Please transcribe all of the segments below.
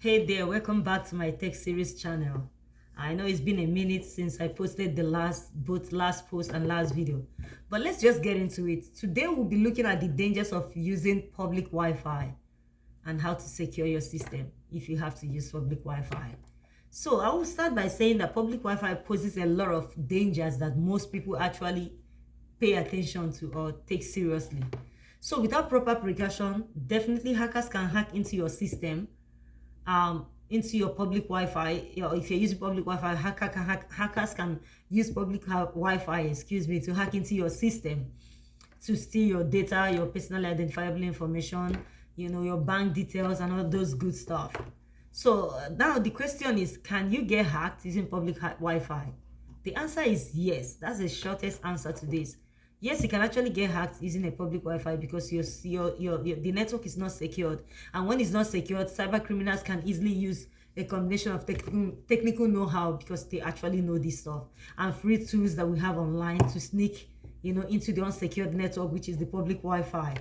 Hey there, welcome back to my tech series channel. I know it's been a minute since I posted both last post and last video, but let's just get into it. Today we'll be looking at the dangers of using public Wi-Fi and how to secure your system if you have to use public Wi-Fi. So I will start by saying that public Wi-Fi poses a lot of dangers that most people actually pay attention to or take seriously. So without proper precaution, definitely hackers can hack into your system, into your public Wi-Fi. If you're using public Wi-Fi, hackers can use public Wi-Fi, to hack into your system to steal your data, your personal identifiable information, your bank details and all those good stuff. So now the question is, can you get hacked using public Wi-Fi? The answer is yes. That's the shortest answer to this. Yes, you can actually get hacked using a public Wi-Fi because the network is not secured. And when it's not secured, cyber criminals can easily use a combination of technical know-how, because they actually know this stuff, and free tools that we have online to sneak into the unsecured network, which is the public Wi-Fi,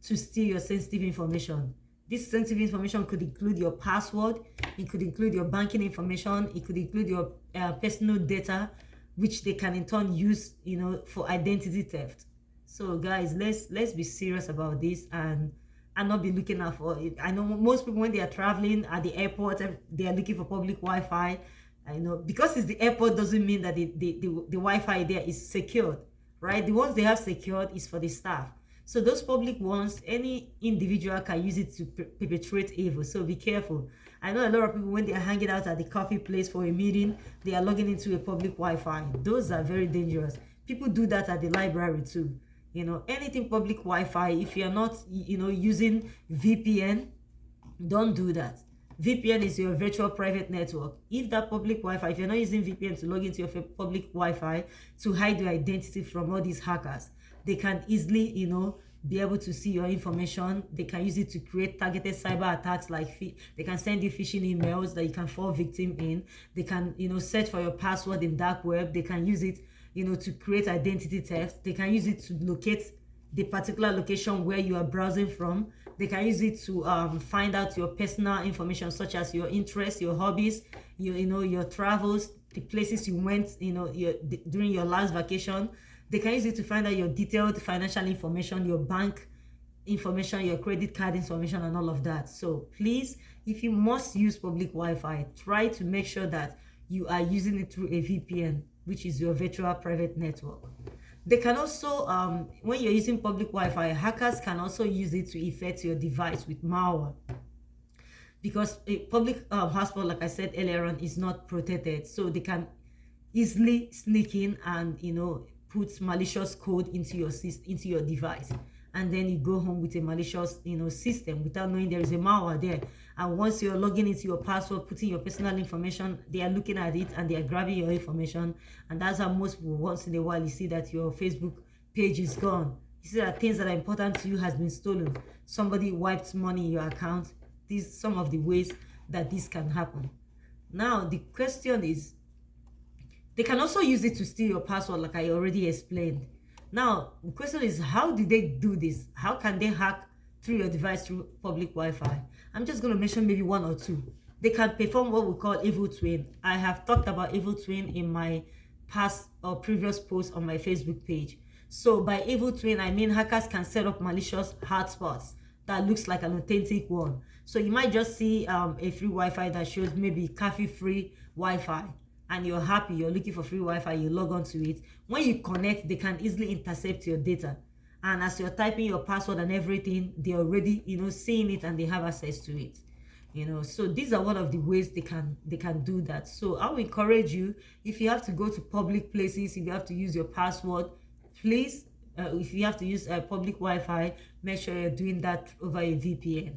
to steal your sensitive information. This sensitive information could include your password, it could include your banking information, it could include your personal data, which they can in turn use, for identity theft. So guys, let's be serious about this and not be looking out for it. I know most people, when they are traveling at the airport, they are looking for public Wi-Fi. I know, because it's the airport doesn't mean that the Wi-Fi there is secured, right? The ones they have secured is for the staff. So those public ones, any individual can use it to perpetrate evil. So be careful. I know a lot of people, when they are hanging out at the coffee place for a meeting, they are logging into a public Wi-Fi. Those are very dangerous. People do that at the library too. Anything public Wi-Fi, if you're not, using VPN, don't do that. VPN is your virtual private network. If that public Wi-Fi, if you're not using VPN to log into your public Wi-Fi to hide your identity from all these hackers, they can easily, be able to see your information. They can use it to create targeted cyber attacks, like they can send you phishing emails that you can fall victim in. They can, search for your password in dark web. They can use it, to create identity theft. They can use it to locate the particular location where you are browsing from. They can use it to find out your personal information, such as your interests, your hobbies, your travels, the places you went, during your last vacation. They can use it to find out your detailed financial information, your bank information, your credit card information, and all of that. So please, if you must use public Wi-Fi, try to make sure that you are using it through a VPN, which is your virtual private network. They can also, when you're using public Wi-Fi, hackers can also use it to infect your device with malware, because a public hotspot, like I said earlier on, is not protected. So they can easily sneak in and put malicious code into your device, and then you go home with a malicious system without knowing there is a malware there. And once you're logging into your password, putting your personal information, they are looking at it and they are grabbing your information. And that's how most people, once in a while, you see that your Facebook page is gone. You see that things that are important to you has been stolen. Somebody wiped money in your account. These some of the ways that this can happen. Now the question is, they can also use it to steal your password, like I already explained. Now, the question is, how did they do this? How can they hack through your device through public Wi-Fi? I'm just going to mention maybe one or two. They can perform what we call evil twin. I have talked about evil twin in my past or previous posts on my Facebook page. So by evil twin, I mean hackers can set up malicious hotspots that looks like an authentic one. So you might just see a free Wi-Fi that shows maybe cafe-free Wi-Fi, and you're happy, you're looking for free Wi-Fi, you log on to it. When you connect, they can easily intercept your data. And as you're typing your password and everything, they're already, seeing it, and they have access to it. So these are one of the ways they can do that. So I will encourage you, if you have to go to public places, if you have to use your password, please, if you have to use public Wi-Fi, make sure you're doing that over a VPN.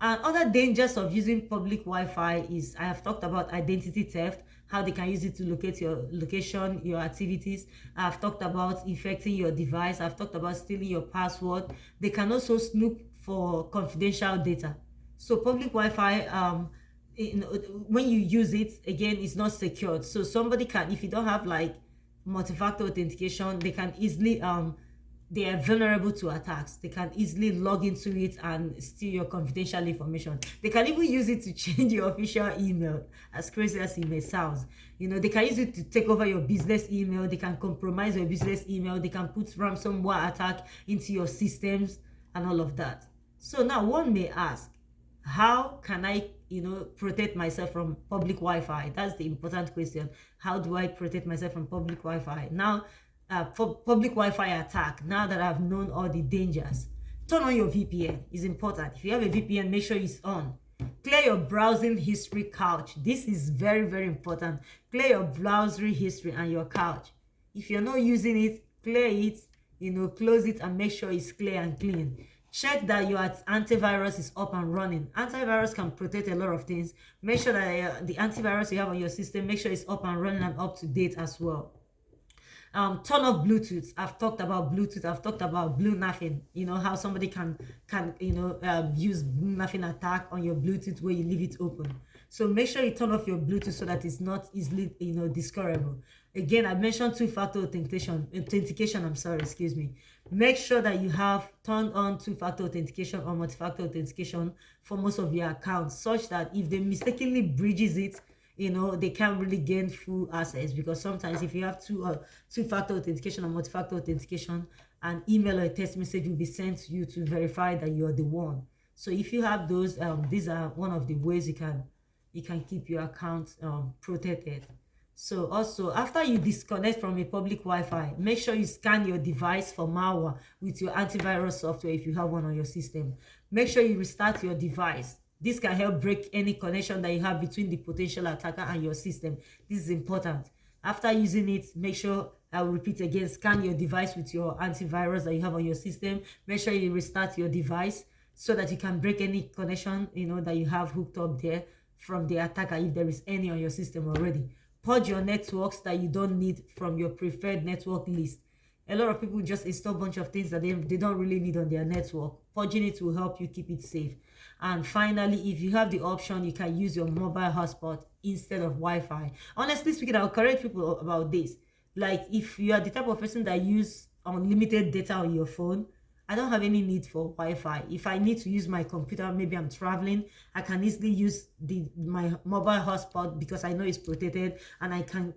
And other dangers of using public Wi-Fi is, I have talked about identity theft, how they can use it to locate your location, your activities. I've talked about infecting your device. I've talked about stealing your password. They can also snoop for confidential data. So public Wi-Fi, when you use it, again, it's not secured. So somebody can, if you don't have like multi-factor authentication, they can easily they are vulnerable to attacks. They can easily log into it and steal your confidential information. They can even use it to change your official email, as crazy as it may sound. You know, they can use it to take over your business email. They can compromise your business email. They can put ransomware attack into your systems and all of that. So now one may ask, how can I, protect myself from public Wi-Fi? That's the important question. How do I protect myself from public Wi-Fi? Now, for public Wi-Fi attack, now that I've known all the dangers, turn on your VPN. It's important. If you have a VPN, make sure it's on. Clear your browsing history cache. This is very, very important. Clear your browsing history and your cache. If you're not using it, clear it, close it and make sure it's clear and clean. Check that your antivirus is up and running. Antivirus can protect a lot of things. Make sure that the antivirus you have on your system, make sure it's up and running and up to date as well. Turn off Bluetooth. I've talked about Bluetooth. I've talked about blue nothing. You know how somebody can use blue nothing attack on your Bluetooth where you leave it open. So make sure you turn off your Bluetooth so that it's not easily discoverable. Again, I mentioned two-factor authentication. I'm sorry, excuse me. Make sure that you have turned on two-factor authentication or multi-factor authentication for most of your accounts, such that if they mistakenly breaches it, they can't really gain full access. Because sometimes if you have two-factor authentication or multi-factor authentication, an email or a text message will be sent to you to verify that you're the one. So if you have those, these are one of the ways you can keep your account protected. So also, after you disconnect from a public Wi-Fi, make sure you scan your device for malware with your antivirus software if you have one on your system. Make sure you restart your device. This can help break any connection that you have between the potential attacker and your system. This is important. After using it, make sure, I will repeat again, scan your device with your antivirus that you have on your system. Make sure you restart your device so that you can break any connection, that you have hooked up there from the attacker if there is any on your system already. Purge your networks that you don't need from your preferred network list. A lot of people just install a bunch of things that they don't really need on their network. Purging it will help you keep it safe. And finally, if you have the option, you can use your mobile hotspot instead of Wi-Fi. Honestly speaking, I'll correct people about this. Like, if you are the type of person that use unlimited data on your phone, I don't have any need for Wi-Fi. If I need to use my computer, maybe I'm traveling, I can easily use my mobile hotspot because I know it's protected, and I can,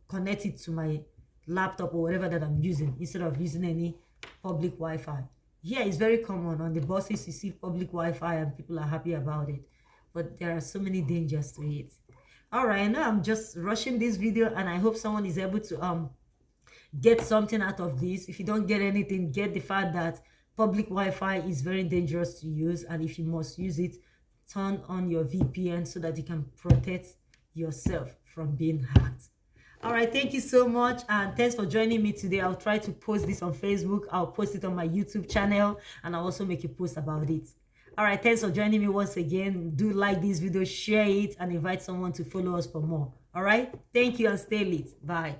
connect it to my laptop or whatever that I'm using instead of using any public Wi-Fi. Here it's very common on the buses. You see public Wi-Fi and people are happy about it, but there are so many dangers to it. All right, I know I'm just rushing this video, and I hope someone is able to get something out of this. If you don't get anything, get the fact that public Wi-Fi is very dangerous to use, and if you must use it, turn on your VPN so that you can protect yourself from being hacked. All right, thank you so much, and thanks for joining me today. I'll try to post this on Facebook. I'll post it on my YouTube channel, and I'll also make a post about it. All right, thanks for joining me once again. Do like this video, share it, and invite someone to follow us for more. All right, thank you, and stay lit. Bye.